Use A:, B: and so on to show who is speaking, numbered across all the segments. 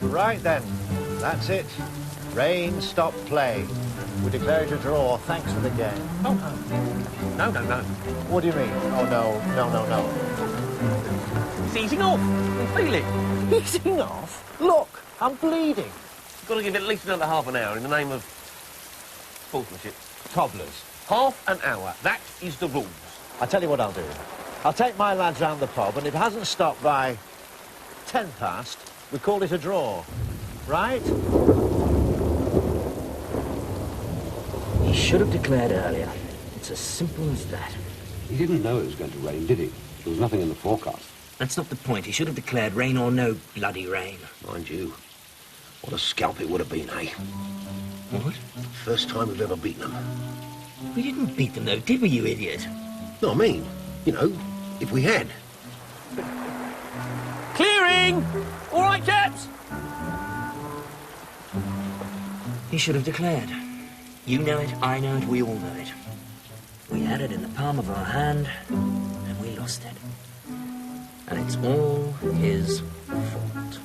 A: Right then, that's it. Rain, stop play. We declare it a draw, thanks for the game.
B: Oh, no. No.
A: What do you mean? Oh, no.
B: It's easing off. Feel it.
A: Easing off? Look, I'm bleeding.
B: You've got to give it at least another half an hour in the name of sportsmanship.
A: Cobblers.
B: Half an hour. That is the rules.
A: I'll tell you what I'll do. I'll take my lads round the pub, and if it hasn't stopped by 10 past, we call it a draw. Right?
C: He should have declared earlier. It's as simple as that.
D: He didn't know it was going to rain, did he? There was nothing in the forecast.
C: That's not the point. He should have declared rain or no bloody rain.
E: Mind you, what a scalp it would have been, eh?
C: What?
E: First time we've ever beaten them.
C: We didn't beat them, though, did we, you idiot?
E: No, I mean, you know, if we had.
B: Clearing! All right, chaps?
C: He should have declared. You know it, I know it, we all know it. We had it in the palm of our hand, and we lost it. And it's all his fault.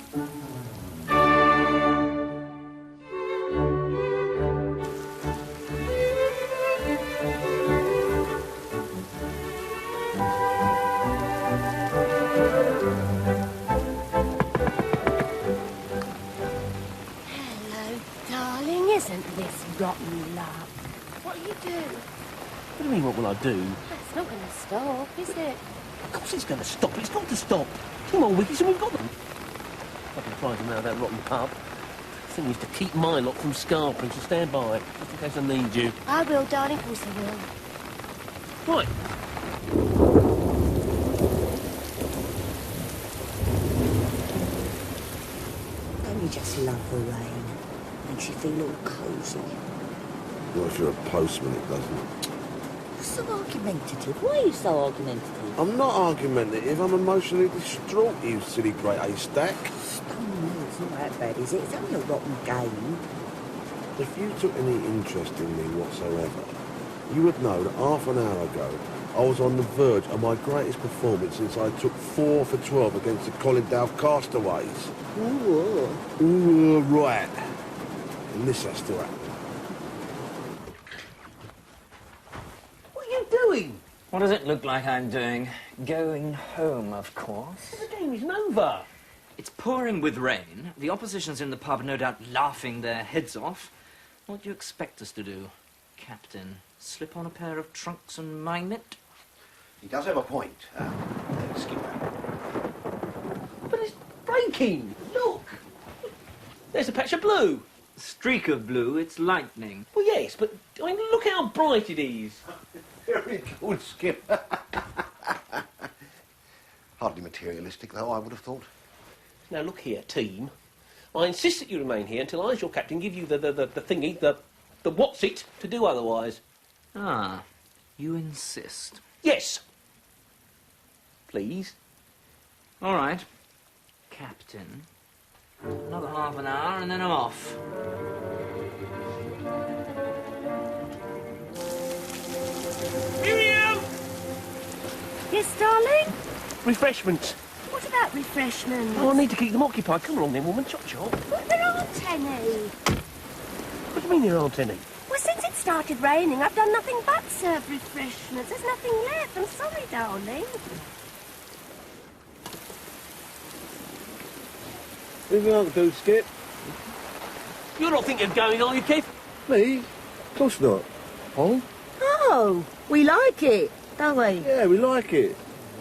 F: Isn't this rotten luck? What'll you do?
B: What do you mean, what will I do?
F: It's not going to stop, is it?
B: Of course it's going to stop. It's got to stop. 2 more weeks and we've got them. I've been trying to know that rotten pub. The thing is to keep my lot from scarping, so stand by, just in case I need you.
F: I will, darling, of course I will.
B: Right.
G: Don't you just love the rain? Makes you feel all cosy.
H: Well, if you're a postman, it doesn't.
G: You're so argumentative. Why are you so argumentative?
H: I'm not argumentative. I'm emotionally distraught, you silly great haystack.
G: It's not that bad, is it? It's only a rotten game.
H: If you took any interest in me whatsoever, you would know that half an hour ago, I was on the verge of my greatest performance since I took 4 for 12 against the Collindale Castaways. Ooh, right. And this has to happen.
B: What are you doing?
C: What does it look like I'm doing? Going home, of course.
B: The game isn't over.
C: It's pouring with rain. The opposition's in the pub, no doubt laughing their heads off. What do you expect us to do, Captain? Slip on a pair of trunks and mine it?
E: He does have a point, Skipper.
B: But it's breaking. Look. There's a patch of blue.
C: Streak of blue, it's lightning.
B: Well, yes, but I mean, look how bright it is.
E: Very good, Skipper. Hardly materialistic, though, I would have thought.
B: Now, look here, team. I insist that you remain here until I, as your captain, give you the thingy, the what's it, to do otherwise.
C: Ah, you insist.
B: Yes. Please.
C: All right, Captain. Another half an hour and then I'm off.
B: Miriam!
F: Yes, darling?
B: Refreshments.
F: What about refreshments?
B: Oh, I need to keep them occupied. Come along then, woman. Chop, chop.
F: But there aren't any.
B: What do you mean there aren't any?
F: Well, since it started raining, I've done nothing but serve refreshments. There's nothing left. I'm sorry, darling.
H: Anything I can do, Skip?
B: You're not thinking of going, are you, Keith?
H: Me? Of course not. Polly?
G: Oh, we like it, don't we?
H: Yeah, we like it.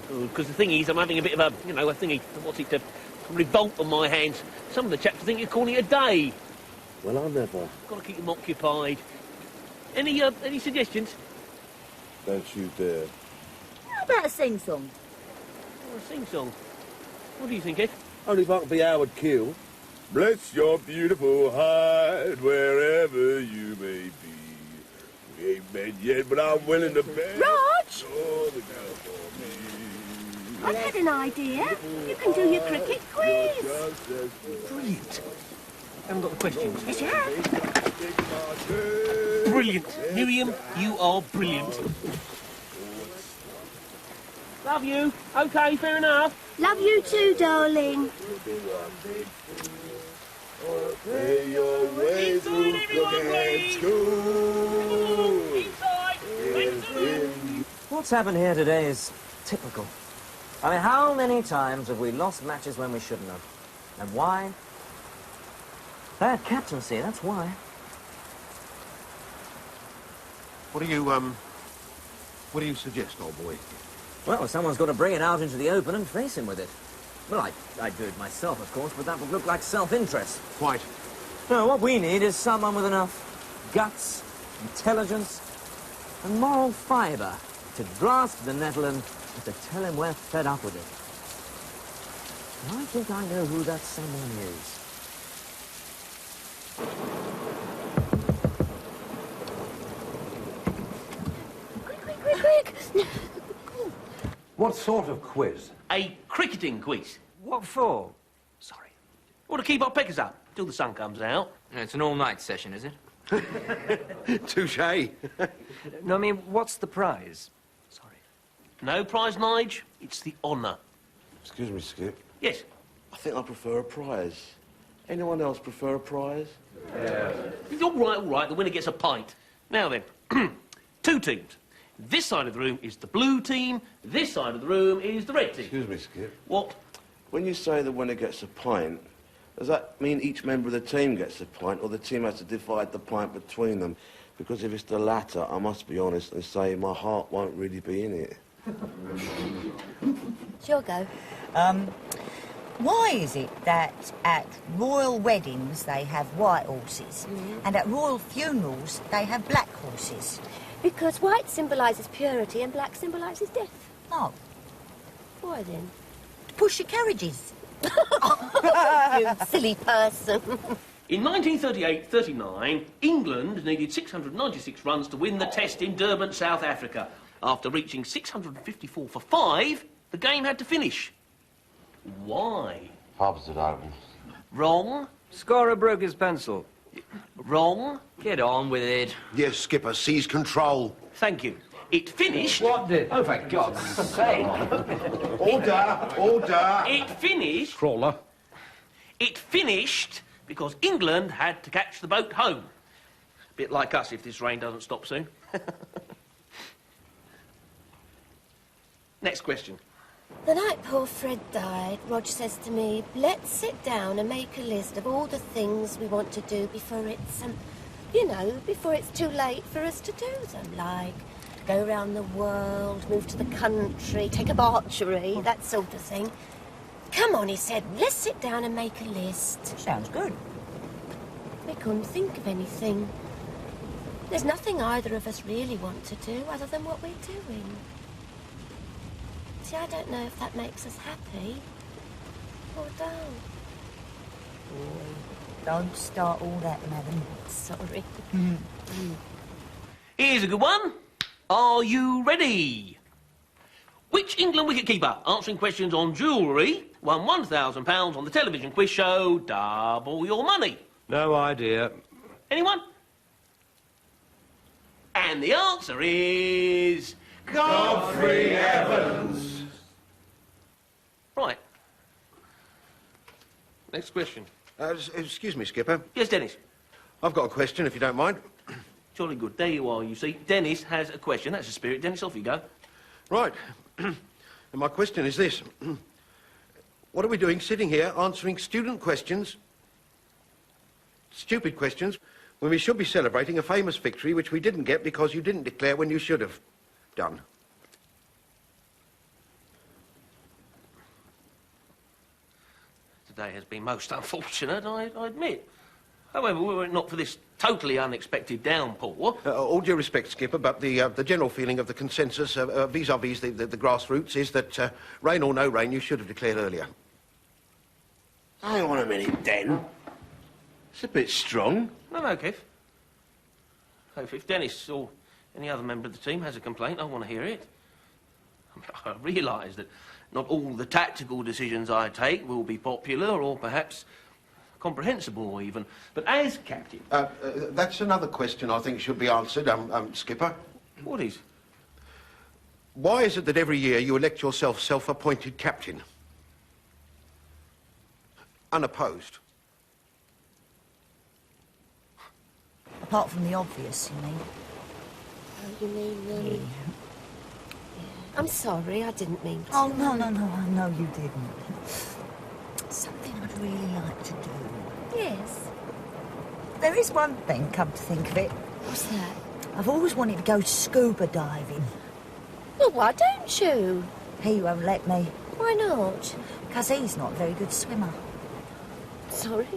B: Because the thing is, I'm having a bit of a, you know, a thingy, what's it, a revolt on my hands. Some of the chaps think you're calling it a day.
H: Well, I never.
B: Got to keep them occupied. Any suggestions?
H: Don't you dare.
G: How about a sing-song?
B: Oh, a sing-song. What do you think, Ed?
H: Only if I could be Howard Keel. Bless your beautiful heart wherever you may be. We ain't met yet, but I'm willing to bet.
F: Raj!
H: Oh, the girl for me.
F: I've had an idea. You can do your cricket quiz.
B: Brilliant. Haven't got the questions.
F: Yes, you have.
B: Brilliant. Miriam, you are brilliant. Love you. OK, fair enough.
F: Love you too, darling.
C: What's happened here today is typical. I mean, how many times have we lost matches when we shouldn't have? And why? Bad captaincy, that's why.
H: What do you suggest, old boy?
C: Well, someone's got to bring it out into the open and face him with it. Well, I'd do it myself, of course, but that would look like self-interest.
H: Quite.
C: No, what we need is someone with enough guts, intelligence, and moral fibre to grasp the nettle and to tell him we're fed up with it. And I think I know who that someone is.
F: Quick!
D: What sort of quiz?
B: A cricketing quiz.
C: What for?
B: Sorry. Well, to keep our peckers up till the sun comes out.
C: It's an all-night session, is it?
H: Touché.
I: No, I mean, what's the prize?
B: Sorry. No prize, Nige. It's the honour.
H: Excuse me, Skip.
B: Yes.
H: I think I prefer a prize. Anyone else prefer a prize?
B: All right. The winner gets a pint. Now then, 2 teams. This side of the room is the blue team. This side of the room is the red team.
H: Excuse me, Skip.
B: What?
J: When you say the winner gets a pint, does that mean each member of the team gets a pint, or the team has to divide the pint between them? Because if it's the latter, I must be honest and say my heart won't really be in it.
F: Sure go.
G: Why is it that at royal weddings they have white horses and at royal funerals they have black horses?
F: Because white symbolises purity and black symbolises death.
G: Oh,
F: Why then?
G: to push your carriages.
F: You silly person.
B: In 1938-39, England needed 696 runs to win the test in Durban, South Africa. After reaching 654 for 5, the game had to finish. Why?
D: Pubs had opened.
B: Wrong.
I: Scorer broke his pencil.
B: Wrong.
C: Get on with it.
H: Yes, Skipper, seize control.
B: Thank you. It finished...
D: What did? Oh, for God's sake.
H: Order!
B: It finished...
D: Crawler.
B: It finished because England had to catch the boat home. A bit like us if this rain doesn't stop soon. Next question.
F: The night poor Fred died, Rog says to me, let's sit down and make a list of all the things we want to do before it's, before it's too late for us to do them. Like, go around the world, move to the country, take up archery, that sort of thing. Come on, he said, let's sit down and make a list.
G: Sounds good.
F: We couldn't think of anything. There's nothing either of us really want to do other than what we're doing. See, I don't know if that makes us happy or don't.
G: Don't start all that, madam.
F: Sorry.
B: Here's a good one. Are you ready? Which England wicketkeeper, answering questions on jewellery, won £1,000 on the television quiz show Double Your Money?
I: No idea.
B: Anyone? And the answer is...
H: Godfrey Evans!
B: Right. Next question.
H: Excuse me, Skipper.
B: Yes, Dennis.
H: I've got a question, if you don't mind.
B: Jolly good. There you are, you see. Dennis has a question. That's the spirit. Dennis, off you go.
H: Right. And my question is this. What are we doing sitting here answering student questions, stupid questions, when we should be celebrating a famous victory which we didn't get because you didn't declare when you should have done?
B: Today has been most unfortunate, I admit. However, were it not for this totally unexpected downpour...
H: All due respect, Skipper, but the general feeling of the consensus vis-à-vis the grassroots is that rain or no rain, you should have declared earlier.
J: Hang on a minute, Den. It's a bit strong.
B: No, Kev. If Dennis or any other member of the team has a complaint, I want to hear it. I realise that not all the tactical decisions I take will be popular or perhaps comprehensible even, but as captain...
H: That's another question I think should be answered, Skipper.
B: What is?
H: Why is it that every year you elect yourself self-appointed captain? Unopposed.
G: Apart from the obvious, you mean.
F: Oh, you mean,
G: Yeah.
F: I'm sorry, I didn't mean to.
G: Oh, no, you didn't. Something I'd really like to do.
F: Yes.
G: There is one thing, come to think of it.
F: What's that?
G: I've always wanted to go scuba diving.
F: Well, why don't you?
G: He won't let me.
F: Why not?
G: Because he's not a very good swimmer.
F: Sorry?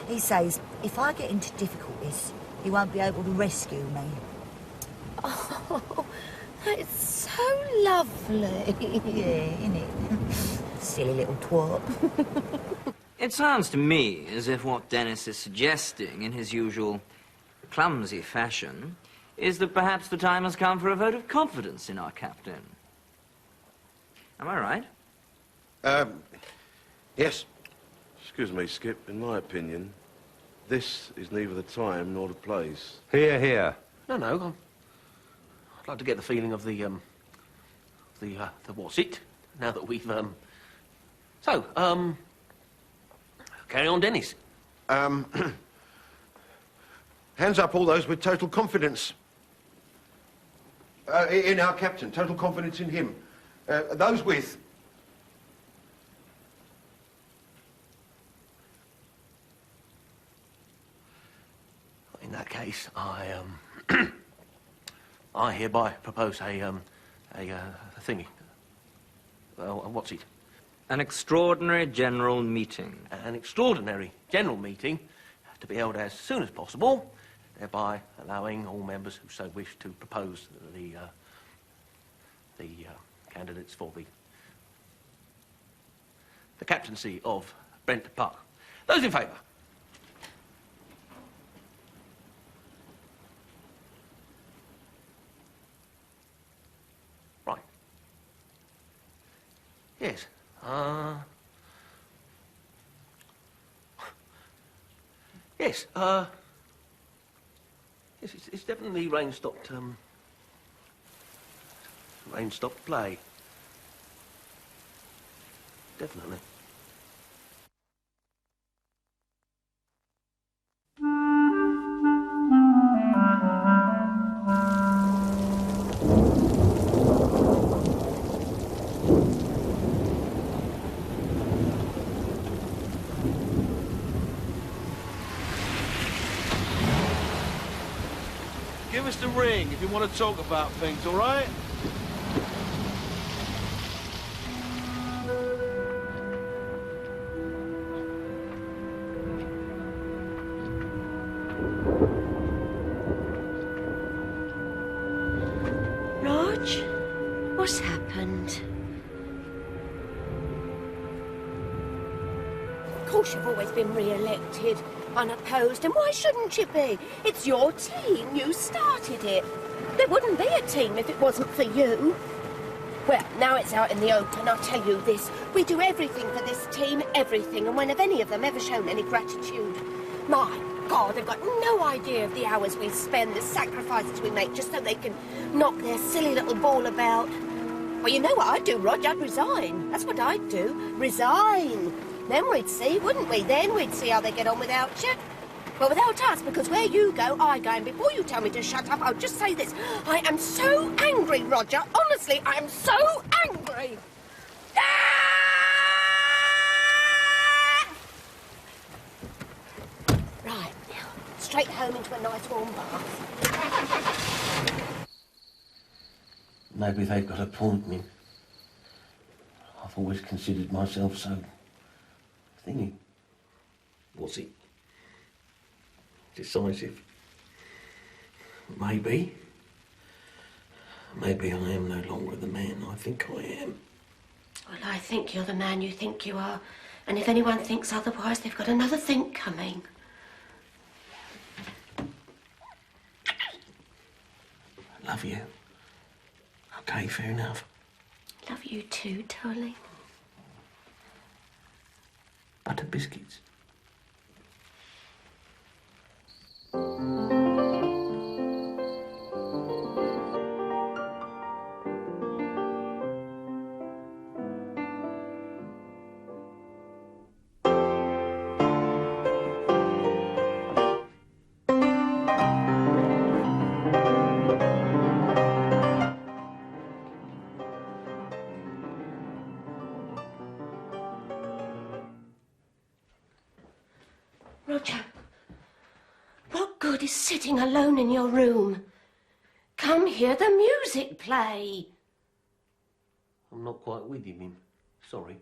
G: He says if I get into difficulties, he won't be able to rescue me.
F: Oh, that's so lovely.
G: Yeah, innit? Silly little twat.
C: It sounds to me as if what Dennis is suggesting in his usual clumsy fashion is that perhaps the time has come for a vote of confidence in our captain. Am I right?
J: Yes. Excuse me, Skip. In my opinion, this is neither the time nor the place.
I: Here, here.
B: No. I'd like to get the feeling of the what's it? Now that we've carry on, Dennis.
E: Hands up, all those with total confidence. In our captain, total confidence in him. Those with...
B: In that case, I I hereby propose a thingy. What's it?
C: An extraordinary general meeting.
B: An extraordinary general meeting to be held as soon as possible, thereby allowing all members who so wish to propose the candidates for the captaincy of Brent Park. Those in favour? Right. Yes. Yes, yes, it's definitely rain-stopped play. Definitely.
J: Give us the ring if you want to talk about things, all right?
F: Rog, what's happened? Of course, you've always been re-elected, unopposed, and why shouldn't you be? It's your team. You started it. There wouldn't be a team if it wasn't for you. Well, now it's out in the open, I'll tell you this. We do everything for this team, everything, and when have any of them ever shown any gratitude? My God, they've got no idea of the hours we spend, the sacrifices we make, just so they can knock their silly little ball about. Well, you know what I'd do, Rog? I'd resign. That's what I'd do. Resign. Then we'd see, wouldn't we? Then we'd see how they get on without you. Well, without us, because where you go, I go. And before you tell me to shut up, I'll just say this. I am so angry, Roger. Honestly, I am so angry. Right, now, straight home into a nice warm bath.
B: Maybe they've got a point, I mean, I've always considered myself so thingy. What's it? Decisive. Maybe. Maybe I am no longer the man I think I am.
F: Well, I think you're the man you think you are. And if anyone thinks otherwise, they've got another think coming.
B: I love you. Okay, fair enough.
F: Love you too, darling.
B: Butter biscuits.
F: Roger, what good is sitting alone in your room? Come hear the music play.
B: I'm not quite with you, Mim. Sorry.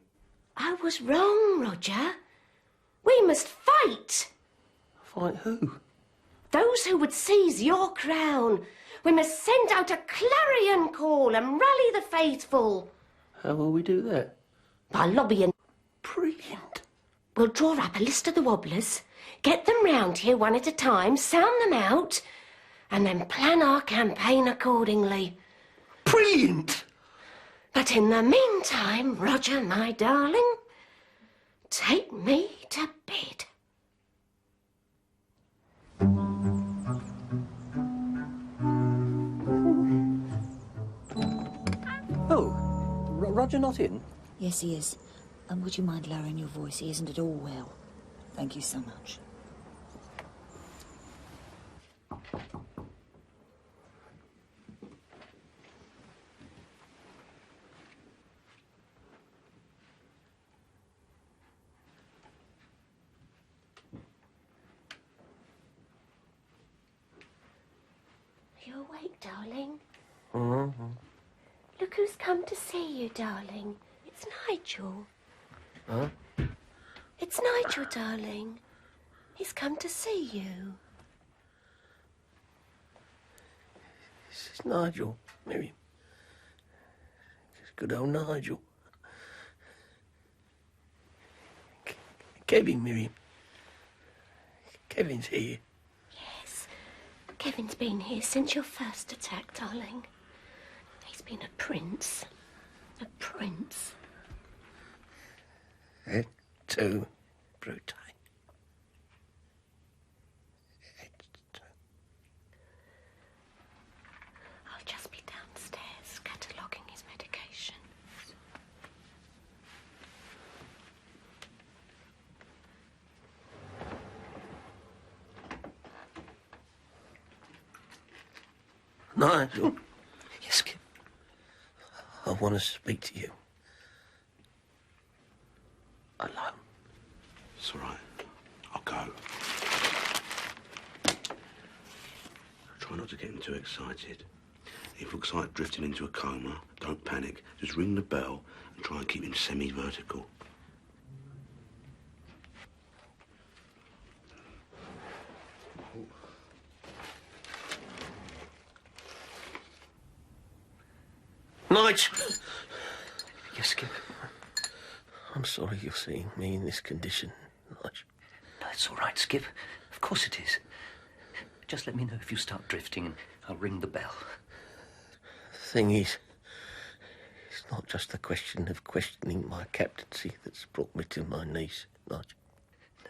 F: I was wrong, Roger. We must fight.
B: Fight who?
F: Those who would seize your crown. We must send out a clarion call and rally the faithful.
B: How will we do that?
F: By lobbying.
B: Brilliant.
F: We'll draw up a list of the wobblers, get them round here one at a time, sound them out, and then plan our campaign accordingly.
B: Brilliant!
F: But in the meantime, Roger, my darling, take me to bed.
K: Oh, Roger not in?
G: Yes, he is. And would you mind lowering your voice? He isn't at all well. Thank you so much.
F: Are you awake, darling?
B: Mm-hmm.
F: Look who's come to see you, darling. It's Nigel.
B: Huh?
F: It's Nigel, darling. He's come to see you.
B: This is Nigel, Miriam. This is good old Nigel. Kevin, Miriam. Kevin's here.
F: Yes. Kevin's been here since your first attack, darling. He's been a prince. A prince.
B: Et tu, Brute.
F: I'll just be downstairs cataloguing his medication.
B: Nigel.
K: Yes, Kip.
B: I want to speak to you. Alone.
J: It's all right. I'll go. Try not to get him too excited. If it looks like drifting into a coma, don't panic. Just ring the bell and try and keep him semi-vertical.
B: Nigel!
K: Yes, Skip.
B: I'm sorry you're seeing me in this condition, Nigel.
K: No, it's all right, Skip. Of course it is. Just let me know if you start drifting and I'll ring the bell.
B: The thing is, it's not just the question of questioning my captaincy that's brought me to my knees, Nigel.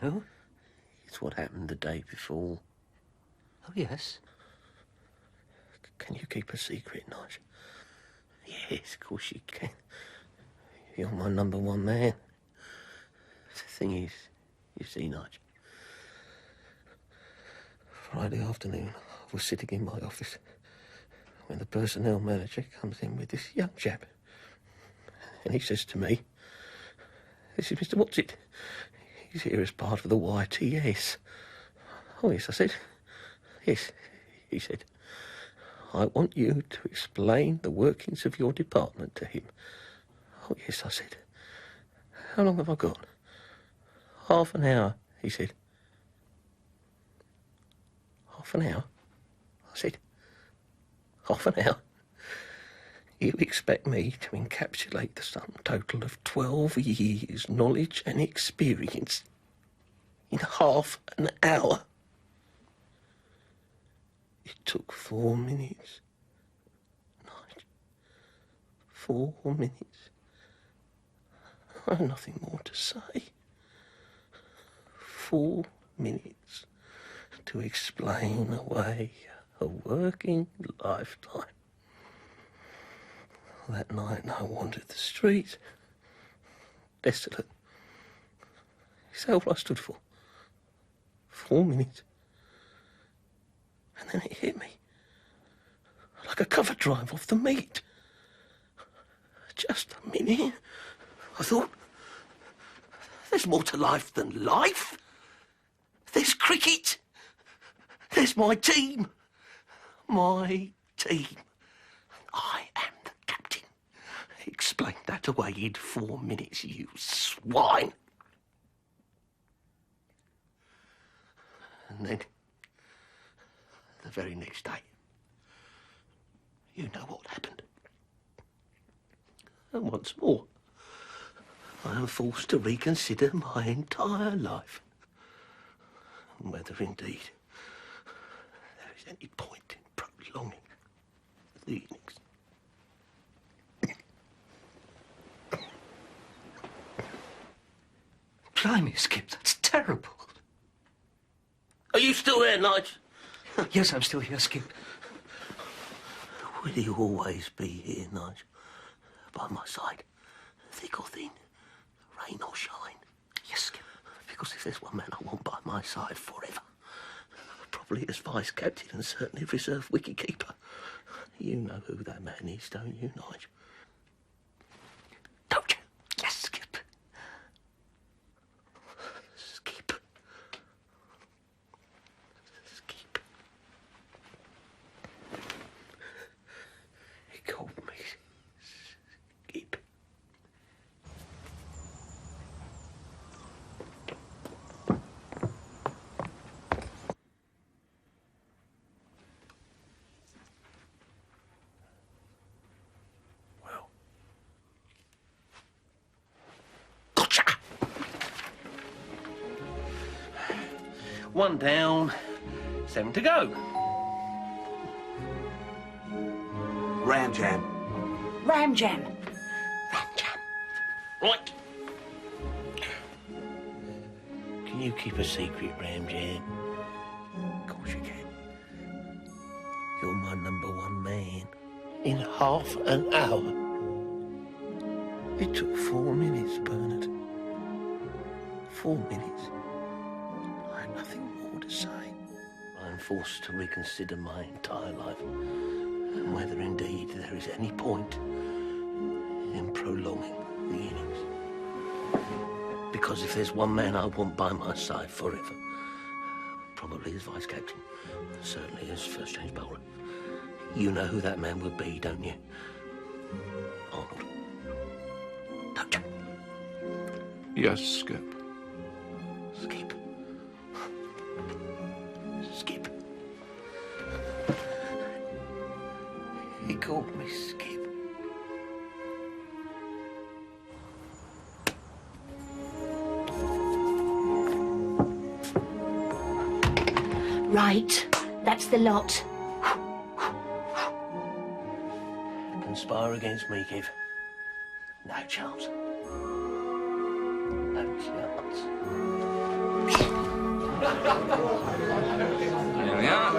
K: No?
B: It's what happened the day before.
K: Oh, yes.
B: Can you keep a secret, Nigel? Yes, of course you can. You're my number one man. The thing is, you see, Nigel, Friday afternoon, I was sitting in my office when the personnel manager comes in with this young chap. And he says to me, "This is Mr. What's-it. He's here as part of the YTS. Oh, yes, I said. Yes, he said. I want you to explain the workings of your department to him. Oh, yes, I said. How long have I got? Half an hour, he said. Half an hour? I said. Half an hour? You expect me to encapsulate the sum total of 12 years' knowledge and experience in half an hour? It took 4 minutes. Nigel. 4 minutes. I have nothing more to say. 4 minutes to explain away a working lifetime. That night I wandered the streets, desolate. Is that all I stood for? 4 minutes. And then it hit me. Like a cover drive off the meat. Just a minute. I thought, there's more to life than life. cricket. There's my team. My team. I am the captain. Explain that away in 4 minutes, you swine. And then, the very next day, you know what happened. And once more, I am forced to reconsider my entire life. And whether indeed there is any point in prolonging the innings.
K: Blimey, Skip, that's terrible.
B: Are you still there, Nigel?
K: Yes, I'm still here, Skip.
B: Will you always be here, Nigel? By my side, thick or thin, rain or shine?
K: Yes, Skip.
B: Because if there's one man I want by my side forever, probably as vice-captain and certainly reserve wicket-keeper, you know who that man is, don't you, Nigel? Don't you?
K: Yes, Skip.
B: Skip. Skip. He called me Skip. Well. Gotcha! One down, 7 to go.
E: Ram jam.
G: Ram jam.
B: Right. Can you keep a secret, Ram Jam? Of course you can. You're my #1 man. In half an hour. It took 4 minutes, Bernard. 4 minutes. I had nothing more to say. I'm forced to reconsider my entire life and whether indeed there is any point in prolonging the innings. Because if there's one man I want by my side forever, probably as vice-captain, certainly as first-change bowler, you know who that man would be, don't you? Arnold. Don't you?
L: Yes, Skip.
B: Skip. Skip. He called me Skip.
F: Right, that's the lot.
B: Conspire against me, Kev. No chance. No chance.
L: There we are.